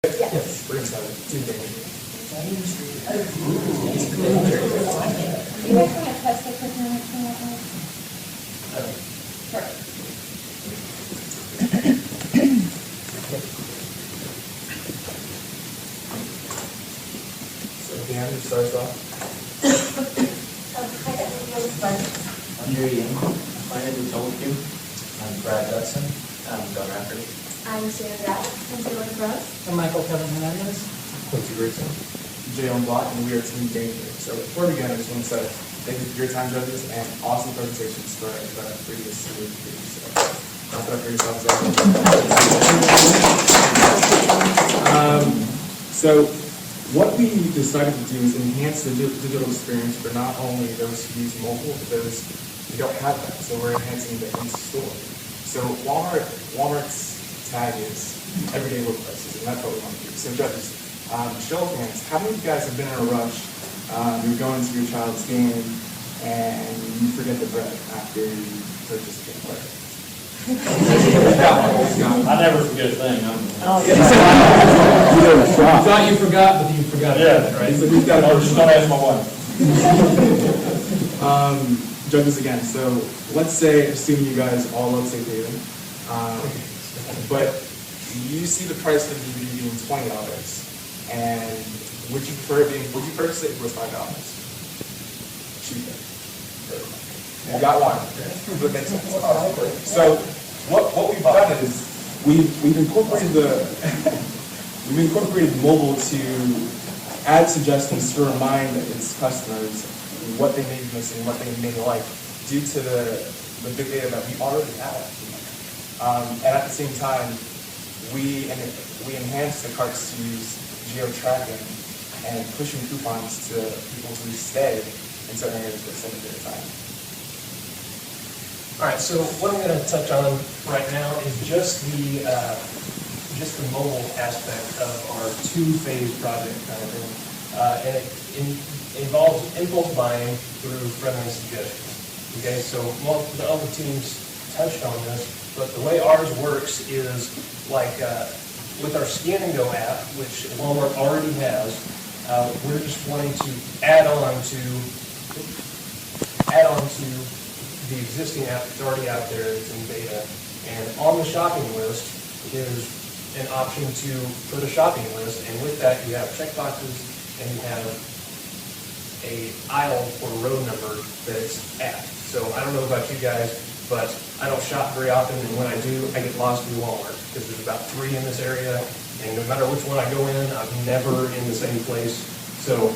Yes. We're inside it. Team danger. You guys want to test it with me? Sure. So Dan, who starts off? Hi, everyone. I'm Yuri Ying. My name is Joel Kim. I'm Brad Dudson. I'm John Rafferty. I'm Sandra. I'm Taylor Gross. I'm Michael Kevin Hernandez. Quincy Grayson. Jay on Block, and we are Team Danger. So before we begin, I just want to say thank you for your time, judges, and awesome presentations for the previous series. So, wrap it up for yourselves. So what we decided to do is enhance the digital experience for not only those who use mobile, but those who don't have that. So we're enhancing the in-store. So Walmart's tag is everyday low prices, and that's what we want to do. So judges, show of hands, how many of you guys have been in a rush? You're going to your child's game and you forget the bread after you purchase the bread. I never forget a thing. You thought you forgot, but you forgot. Yeah, right. So we've got Just don't ask my wife. Judges again. So let's say, assuming you guys all love safe haven, but you see the price of the DVD being $20, and would you purchase it? It was $5 cheaper. You got one. That makes sense. So what we've done is we've incorporated mobile to add suggestions to remind its customers what they may be missing, what they may like, due to the big data that we already have. And at the same time, we enhance the carts to use geo-tracking and pushing coupons to people who stay in certain areas for a certain period of time. All right, so what I'm going to touch on right now is just the mobile aspect of our two-phase project kind of thing, and it involves impulse buying through friendly suggestions. Okay, so the other teams touched on this, but the way ours works is like with our Scan and Go app, which Walmart already has. We're just wanting to add on to the existing app that's already out there, it's in beta. And on the shopping list is an option to put a shopping list, and with that you have checkboxes and you have a aisle or road number that it's at. So I don't know about you guys, but I don't shop very often, and when I do, I get lost in Walmart because there's about 3 in this area, and no matter which one I go in, I'm never in the same place. So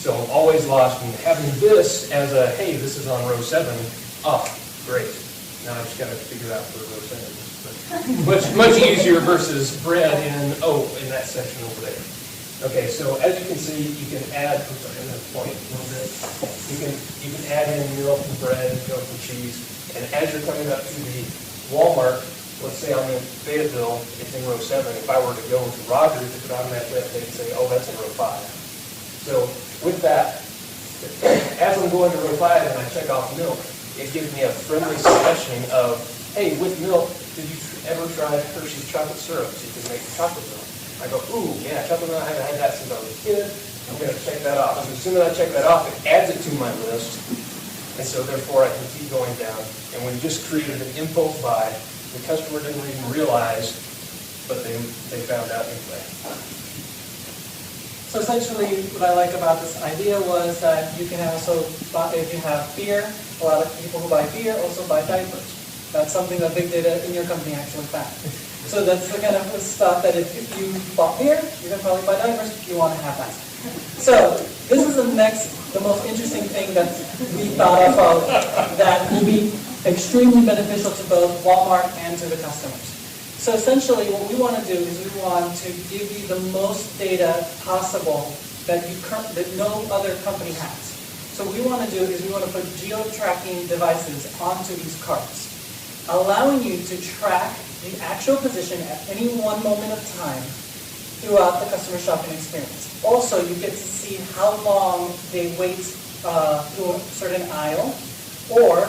I'm always lost, and having this as a, hey, this is on row 7, oh, great. Now I just got to figure out where row 7 is. But much easier versus bread in that section over there. Okay, so as you can see, you can add, I'm sorry, I'm going to point a little bit. You can add in milk and bread, milk and cheese, and as you're coming up to the Walmart, let's say I'm in Fayetteville, it's in row 7. If I were to go to Rogers, it could automatically update and say, oh, that's in row 5. So with that, as I'm going to row 5 and I check off milk, it gives me a friendly suggestion of, hey, with milk, did you ever try Hershey's chocolate syrup so you can make chocolate milk? I go, ooh, yeah, chocolate milk, I haven't had that since I was a kid. I'm going to check that off. So as soon as I check that off, it adds it to my list. And so therefore I can keep going down. And we just created an impulse buy. The customer didn't even realize, but they found out anyway. So essentially, what I like about this idea was that you can also buy, if you have beer, a lot of people who buy beer also buy diapers. That's something that big data in your company actually found. So that's the kind of stuff that if you bought beer, you can probably buy diapers if you want to have that. So this is the most interesting thing that we thought of that will be extremely beneficial to both Walmart and to the customers. So essentially what we want to do is we want to give you the most data possible that no other company has. So what we want to do is we want to put geo-tracking devices onto these carts, allowing you to track the actual position at any one moment of time throughout the customer shopping experience. Also, you get to see how long they wait through a certain aisle, or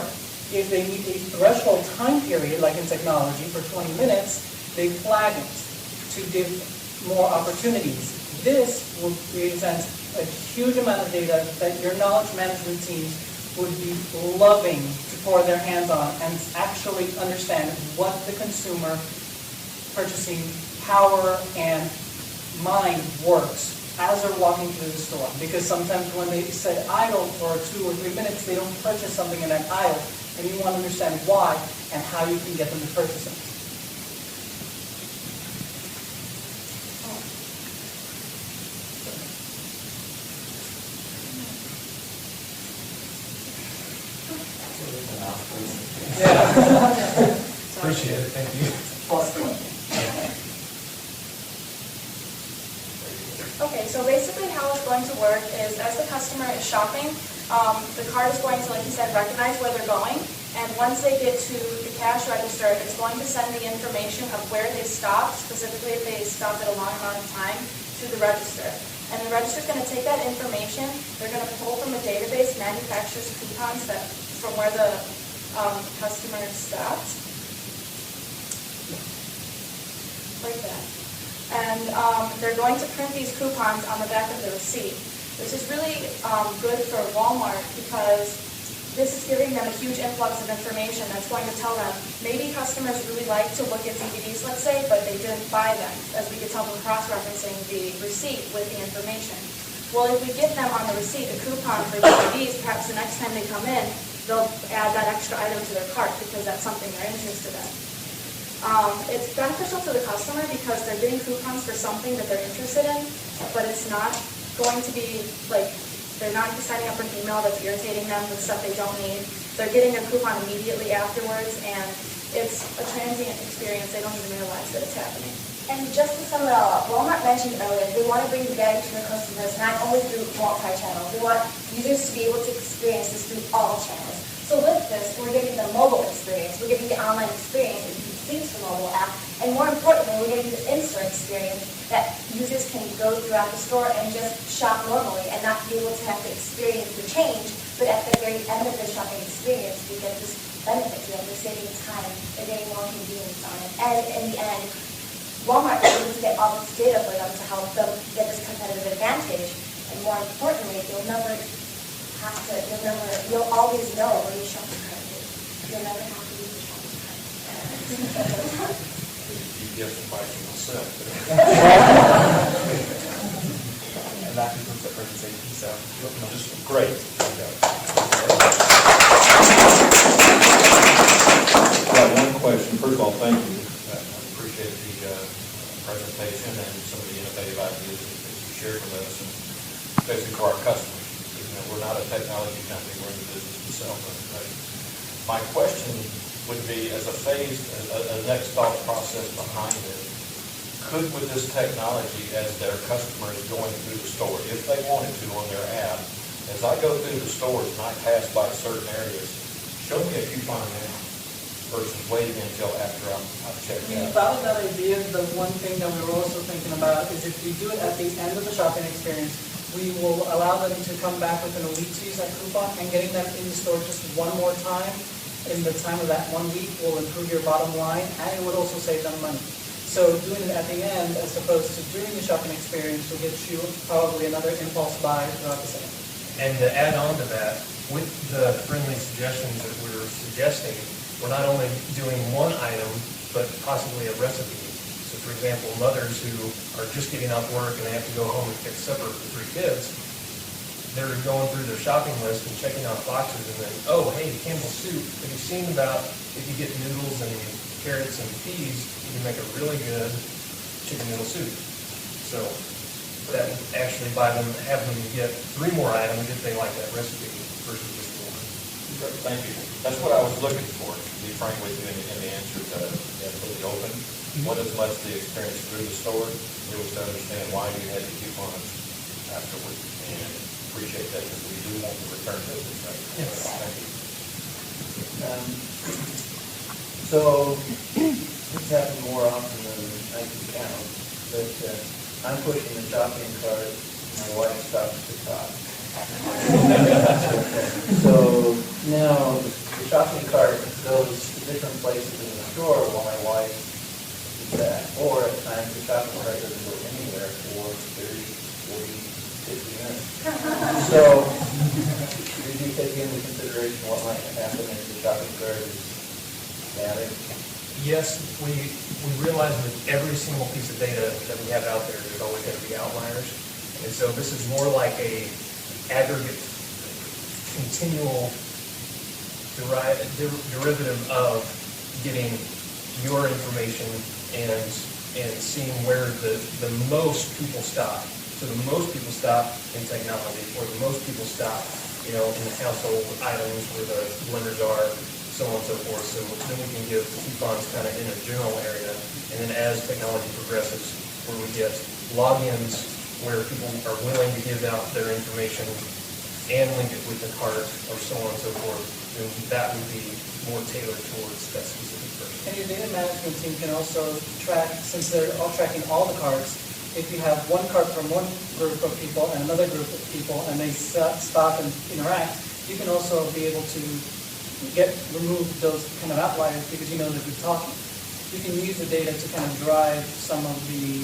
if they meet a threshold time period, like in technology, for 20 minutes, they flag it to give more opportunities. This will present a huge amount of data that your knowledge management teams would be loving to pour their hands on and actually understand what the consumer purchasing power and mind works as they're walking through the store. Because sometimes when they sit idle for 2 or 3 minutes, they don't purchase something in that aisle, and you want to understand why and how you can get them to purchase it. Yeah. Appreciate it, thank you. Okay, so basically how it's going to work is as the customer is shopping, the cart is going to, like you said, recognize where they're going. And once they get to the cash register, it's going to send the information of where they stopped, specifically if they stopped at a long amount of time, to the register. And the register is going to take that information. They're going to pull from a database manufacturer's coupons that from where the customer stopped. Like that. And they're going to print these coupons on the back of the receipt, which is really good for Walmart because this is giving them a huge influx of information that's going to tell them maybe customers really like to look at DVDs, let's say, but they didn't buy them, as we could tell them cross-referencing the receipt with the information. Well, if we give them on the receipt a coupon for DVDs, perhaps the next time they come in, they'll add that extra item to their cart because that's something they're interested in. It's beneficial to the customer because they're getting coupons for something that they're interested in, but it's not going to be like, they're not signing up for an email that's irritating them with stuff they don't need. They're getting a coupon immediately afterwards, and it's a transient experience. They don't even realize that it's happening. And just to sum it all up, Walmart mentioned earlier, they want to bring the value to their customers not only through multi-channel. They want users to be able to experience this through all channels. So with this, we're giving the mobile experience, we're giving the online experience that you can see through the mobile app, and more importantly, we're giving the in-store experience that users can go throughout the store and just shop normally and not be able to have to experience the change, but at the very end of the shopping experience, you get this benefit to them. They're saving time, they're getting more convenience on it, and in the end, Walmart is able to get all this data for them to help them get this competitive advantage, and more importantly, you'll always know where your shopping cart is. You'll never have to use your shopping cart. GPS advice myself. And that concludes the presentation, so. Just great. Got one question. First of all, thank you. I appreciate the presentation and some of the innovative ideas that you shared with us, and especially for our customers. We're not a technology company, we're in the business to sell them, right? My question would be, as a phase, a next thought process behind it, could with this technology, as their customer is going through the store, if they wanted to on their app, as I go through the stores and I pass by certain areas, show me a coupon now versus waiting until after I've checked We out. thought of that idea. The one thing that we were also thinking about is if we do it at the end of the shopping experience, we will allow them to come back with an elite to use that coupon, and getting them in the store just one more time in the time of that 1 week will improve your bottom line, and it would also save them money. So doing it at the end as opposed to during the shopping experience will get you probably another impulse buy throughout the sale. And to add on to that, with the friendly suggestions that we're suggesting, we're not only doing one item, but possibly a recipe. So for example, mothers who are just getting off work and they have to go home and fix supper for 3 kids, they're going through their shopping list and checking off boxes, and then, oh, hey, Campbell's soup. Have you seen about if you get noodles and carrots and peas, you can make a really good chicken noodle soup. So that actually by them having them get 3 more items if they like that recipe versus just 1. Great, thank you. That's what I was looking for, to be frank with you, in the answer to absolutely open. One as much the experience through the store, it was to understand why you had the coupons afterwards, and appreciate that because we do want to return business, right? Yes. Thank you. So, this happens more often than I can count, but I'm pushing the shopping cart, my wife stops to talk. So now the shopping cart goes to different places in the store while my wife is that. Or at times the shopping cart doesn't go anywhere for 30, 40, 50 minutes. So, did you take into consideration what might happen if the shopping cart is damaged? Yes, we realize with every single piece of data that we have out there, there's always going to be outliers. And so this is more like a aggregate, continual derivative of getting your information and seeing where the most people stop. So the most people stop in technology, or the most people stop, in the household items where the blenders are, so on and so forth. So then we can give coupons kind of in a general area. And then as technology progresses, where we get logins where people are willing to give out their information and link it with the cart or so on and so forth, then that would be more tailored towards that specific person. And your data management team can also track, since they're all tracking all the carts, if you have one cart from one group of people and another group of people and they stop and interact, you can also be able to remove those kind of outliers because you know that they're talking. You can use the data to kind of drive some of the,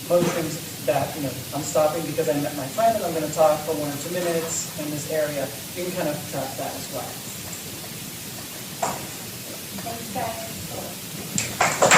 motions that, I'm stopping because I met my friend and I'm going to talk for 1 or 2 minutes in this area. You can kind of track that as well. Thanks, guys.